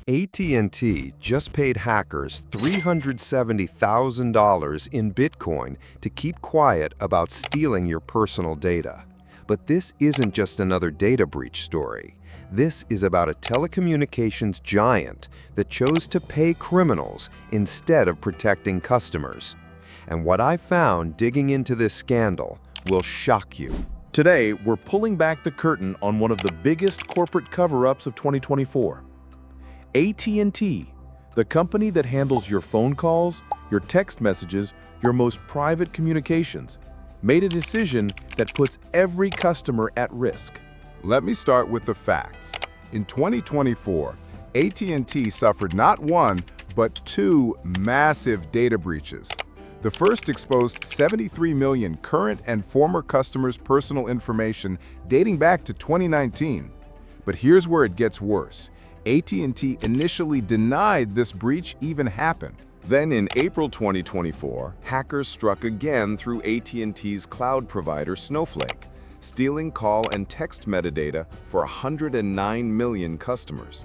AT&T just paid hackers $370,000 in Bitcoin to keep quiet about stealing your personal data. But this isn't just another data breach story. This is about a telecommunications giant that chose to pay criminals instead of protecting customers. And what I found digging into this scandal will shock you. Today, we're pulling back the curtain on one of the biggest corporate cover-ups of 2024. AT&T, the company that handles your phone calls, your text messages, your most private communications, made a decision that puts every customer at risk. Let me start with the facts. In 2024, AT&T suffered not one, but two massive data breaches. The first exposed 73 million current and former customers' personal information dating back to 2019. But here's where it gets worse. AT&T initially denied this breach even happened. Then in April 2024, hackers struck again through AT&T's cloud provider Snowflake, stealing call and text metadata for 109 million customers.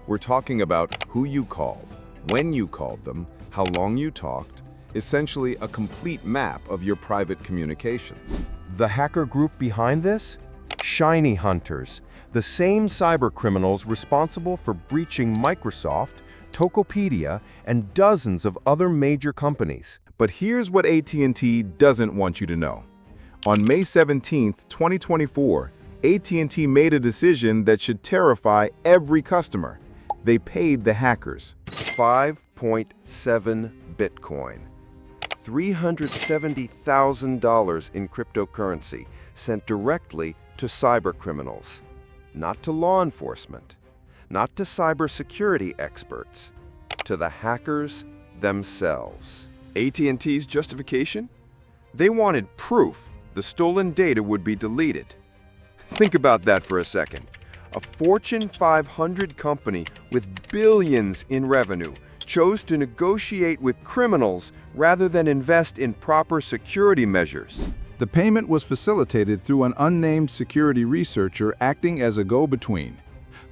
We're talking about who you called, when you called them, how long you talked, essentially a complete map of your private communications. The hacker group behind this? Shiny hunters, the same cybercriminals responsible for breaching Microsoft, Tokopedia, and dozens of other major companies. But here's what AT&T doesn't want you to know. On May 17, 2024, AT&T made a decision that should terrify every customer. They paid the hackers 5.7 Bitcoin, $370,000 in cryptocurrency sent directly to cybercriminals, not to law enforcement, not to cybersecurity experts, to the hackers themselves. AT&T's justification? They wanted proof the stolen data would be deleted. Think about that for a second. A Fortune 500 company with billions in revenue chose to negotiate with criminals rather than invest in proper security measures. The payment was facilitated through an unnamed security researcher acting as a go-between.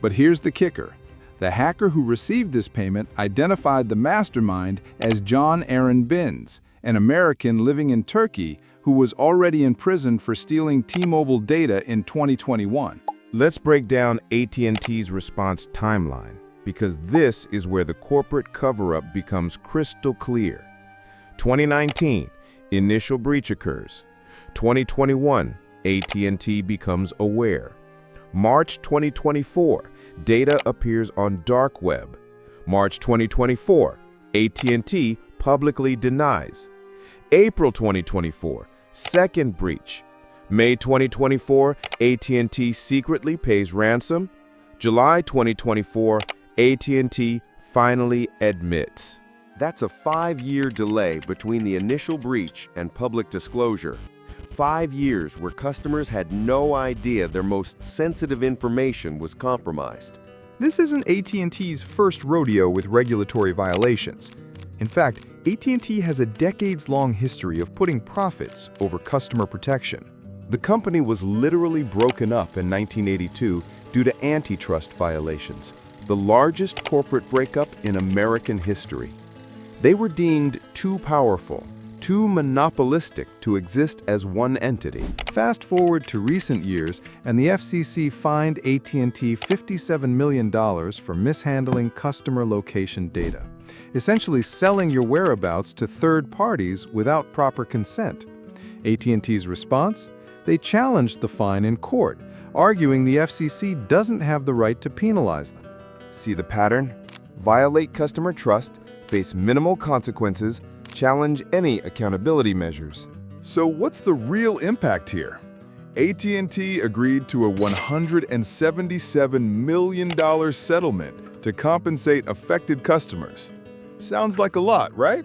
But here's the kicker. The hacker who received this payment identified the mastermind as John Aaron Binns, an American living in Turkey who was already in prison for stealing T-Mobile data in 2021. Let's break down AT&T's response timeline, because this is where the corporate cover-up becomes crystal clear. 2019, initial breach occurs. 2021, AT&T becomes aware. March 2024, data appears on dark web. March 2024, AT&T publicly denies. April 2024, second breach. May 2024, AT&T secretly pays ransom. July 2024, AT&T finally admits. That's a 5-year delay between the initial breach and public disclosure. 5 years where customers had no idea their most sensitive information was compromised. This isn't AT&T's first rodeo with regulatory violations. In fact, AT&T has a decades-long history of putting profits over customer protection. The company was literally broken up in 1982 due to antitrust violations, the largest corporate breakup in American history. They were deemed too powerful, too monopolistic to exist as one entity. Fast forward to recent years, and the FCC fined AT&T $57 million for mishandling customer location data, essentially selling your whereabouts to third parties without proper consent. AT&T's response? They challenged the fine in court, arguing the FCC doesn't have the right to penalize them. See the pattern? Violate customer trust, face minimal consequences, challenge any accountability measures. So what's the real impact here? AT&T agreed to a $177 million settlement to compensate affected customers. Sounds like a lot, right?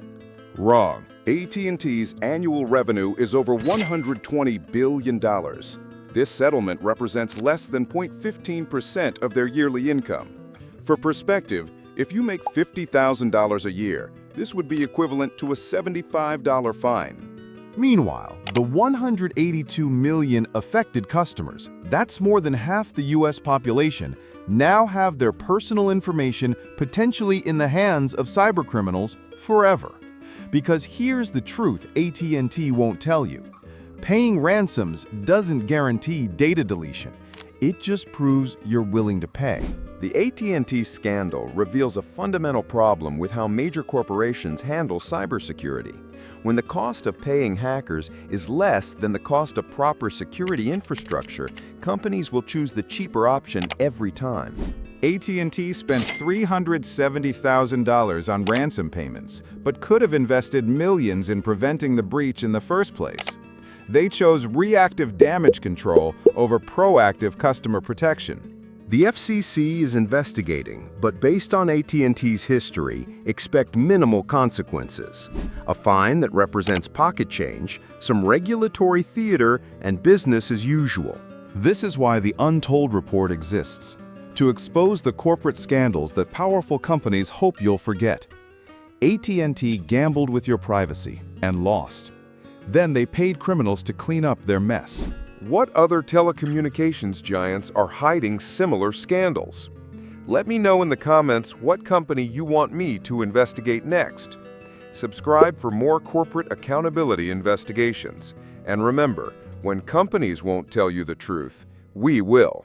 Wrong. AT&T's annual revenue is over $120 billion. This settlement represents less than 0.15% of their yearly income. For perspective, if you make $50,000 a year, this would be equivalent to a $75 fine. Meanwhile, the 182 million affected customers, that's more than half the U.S. population, now have their personal information potentially in the hands of cybercriminals forever. Because here's the truth AT&T won't tell you. Paying ransoms doesn't guarantee data deletion. It just proves you're willing to pay. The AT&T scandal reveals a fundamental problem with how major corporations handle cybersecurity. When the cost of paying hackers is less than the cost of proper security infrastructure, companies will choose the cheaper option every time. AT&T spent $370,000 on ransom payments, but could have invested millions in preventing the breach in the first place. They chose reactive damage control over proactive customer protection. The FCC is investigating, but based on AT&T's history, expect minimal consequences. A fine that represents pocket change, some regulatory theater, and business as usual. This is why the Untold report exists, to expose the corporate scandals that powerful companies hope you'll forget. AT&T gambled with your privacy and lost. Then they paid criminals to clean up their mess. What other telecommunications giants are hiding similar scandals? Let me know in the comments what company you want me to investigate next. Subscribe for more corporate accountability investigations. And remember, when companies won't tell you the truth, we will.